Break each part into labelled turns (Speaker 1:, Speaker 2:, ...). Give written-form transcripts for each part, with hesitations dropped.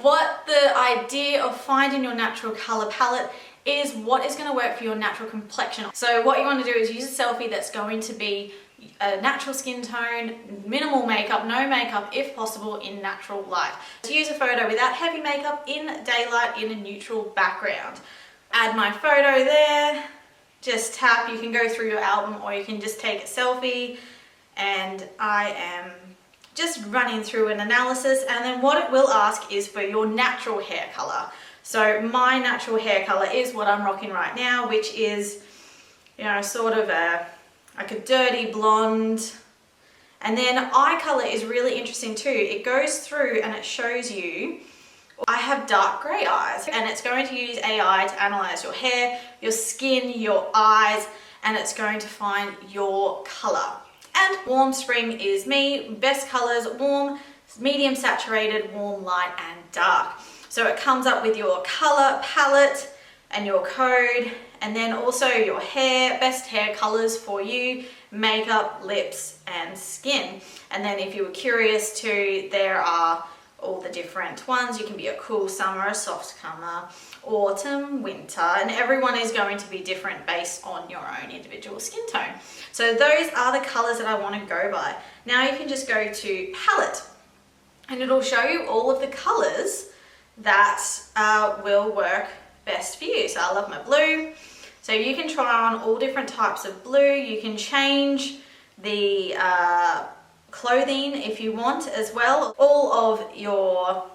Speaker 1: what the idea of finding your natural color palette is what is going to work for your natural complexion. So what you want to do is use a selfie that's going to be a natural skin tone, minimal makeup, no makeup if possible, in natural light. To use a photo without heavy makeup in daylight in a neutral background. Add my photo there, just tap, you can go through your album or you can just take a selfie, and I am just running through an analysis, and then what it will ask is for your natural hair color. So my natural hair color is what I'm rocking right now, which is, you know, sort of like a dirty blonde. And then eye color is really interesting too. It goes through and it shows you, I have dark gray eyes, and it's going to use AI to analyze your hair, your skin, your eyes, and it's going to find your color. And warm spring is me. Best colors: warm, medium saturated, warm, light, and dark. So it comes up with your color palette and your code, and then also your hair, best hair colors for you, makeup, lips, and skin. And then if you were curious too, there are all the different ones. You can be a cool summer, a soft summer, autumn, winter, and everyone is going to be different based on your own individual skin tone. So those are the colors that I want to go by. Now you can just go to palette, and it'll show you all of the colors that will work best for you. So I love my blue. So you can try on all different types of blue. You can change the clothing if you want as well. All of your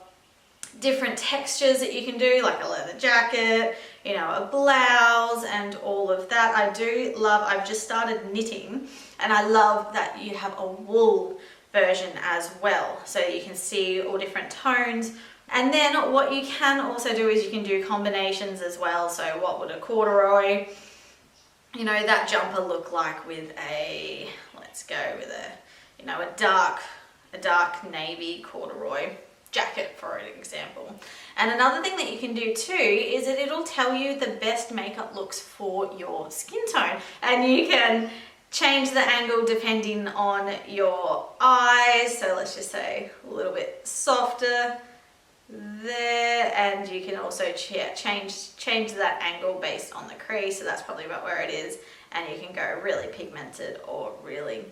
Speaker 1: different textures that you can do, like a leather jacket, you know, a blouse, and all of that. I do love, I've just started knitting, and I love that you have a wool version as well, so you can see all different tones. And then what you can also do is you can do combinations as well. So what would a corduroy, you know, that jumper look like with a, let's go with a, you know, a dark navy corduroy jacket, for an example. And another thing that you can do too is that it'll tell you the best makeup looks for your skin tone, and you can change the angle depending on your eyes. So let's just say a little bit softer there, and you can also change that angle based on the crease. So that's probably about where it is, and you can go really pigmented or really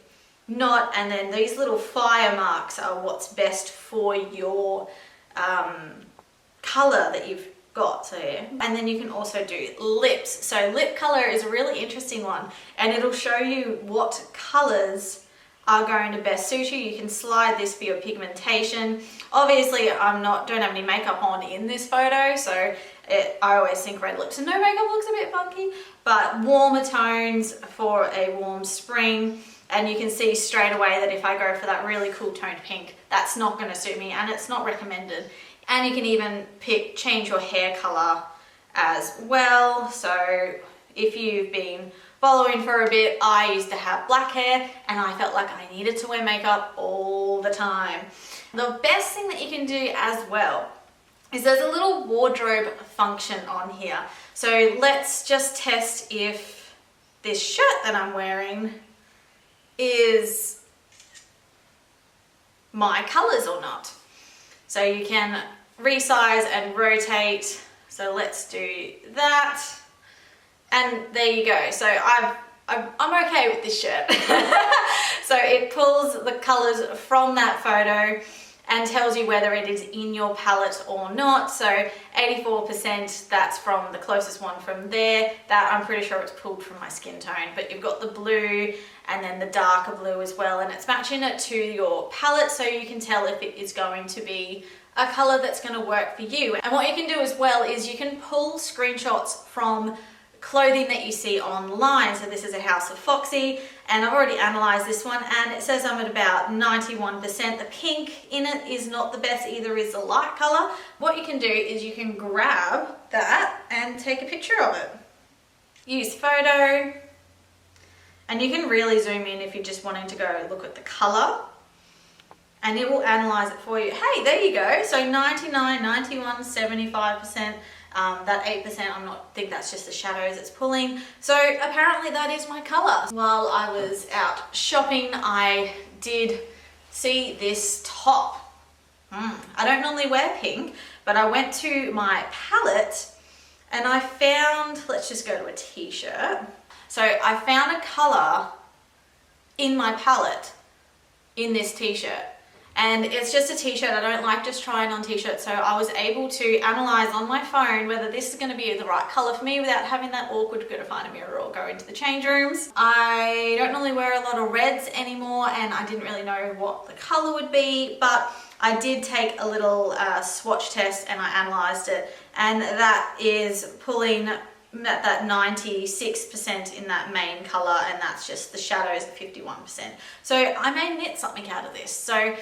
Speaker 1: not. And then these little fire marks are what's best for your color that you've got. So yeah. And then you can also do lips. So lip color is a really interesting one, and it'll show you what colors are going to best suit you. You can slide this for your pigmentation. Obviously don't have any makeup on in this photo, so I always think red lips and no makeup looks a bit funky, but warmer tones for a warm spring. And you can see straight away that if I go for that really cool toned pink, that's not going to suit me, and it's not recommended. And you can even change your hair color as well. So if you've been following for a bit, I used to have black hair and I felt like I needed to wear makeup all the time. The best thing that you can do as well is there's a little wardrobe function on here. So let's just test if this shirt that I'm wearing is my colors or not. So you can resize and rotate. So let's do that. And there you go. So I'm okay with this shirt. So it pulls the colors from that photo and tells you whether it is in your palette or not. So 84%, that's from the closest one from there. That I'm pretty sure it's pulled from my skin tone, but you've got the blue and then the darker blue as well, and it's matching it to your palette, so you can tell if it is going to be a color that's going to work for you. And what you can do as well is you can pull screenshots from clothing that you see online. So this is a House of Foxy, and I've already analyzed this one, and it says I'm at about 91%. The pink in it is not the best, either is the light color. What you can do is you can grab that and take a picture of it. Use photo, and you can really zoom in if you're just wanting to go look at the color, and it will analyze it for you. Hey, there you go. So 99, 91, 75%. That 8%, think that's just the shadows it's pulling. So apparently that is my color. While I was out shopping, I did see this top. I don't normally wear pink, but I went to my palette and I found, let's just go to a t-shirt. So I found a color in my palette in this t-shirt. And it's just a t-shirt. I don't like just trying on t-shirts. So I was able to analyze on my phone whether this is going to be the right color for me without having that awkward go to find a mirror or go into the change rooms. I don't really wear a lot of reds anymore, and I didn't really know what the color would be, but I did take a little swatch test and I analyzed it, and that is pulling that 96% in that main color, and that's just the shadows at 51%. So I may knit something out of this. So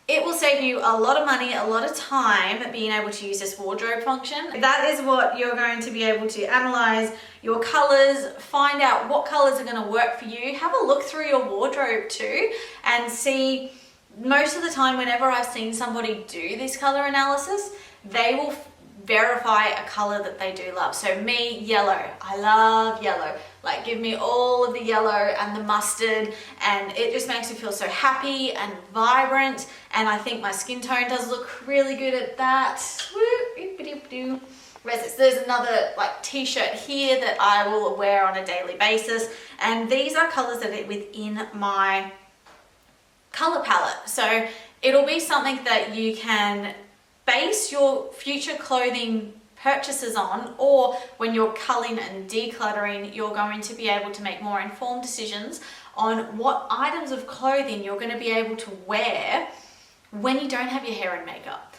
Speaker 1: it will save you a lot of money, a lot of time being able to use this wardrobe function. That is what you're going to be able to analyze your colors, find out what colors are going to work for you. Have a look through your wardrobe too and see. Most of the time whenever I've seen somebody do this color analysis, they will verify a color that they do love. So me, yellow. I love yellow. Like, give me all of the yellow and the mustard, and it just makes me feel so happy and vibrant, and I think my skin tone does look really good at that. There's another like t-shirt here that I will wear on a daily basis, and these are colors that are within my color palette. So it'll be something that you can base your future clothing purchases on, or when you're culling and decluttering, you're going to be able to make more informed decisions on what items of clothing you're going to be able to wear when you don't have your hair and makeup.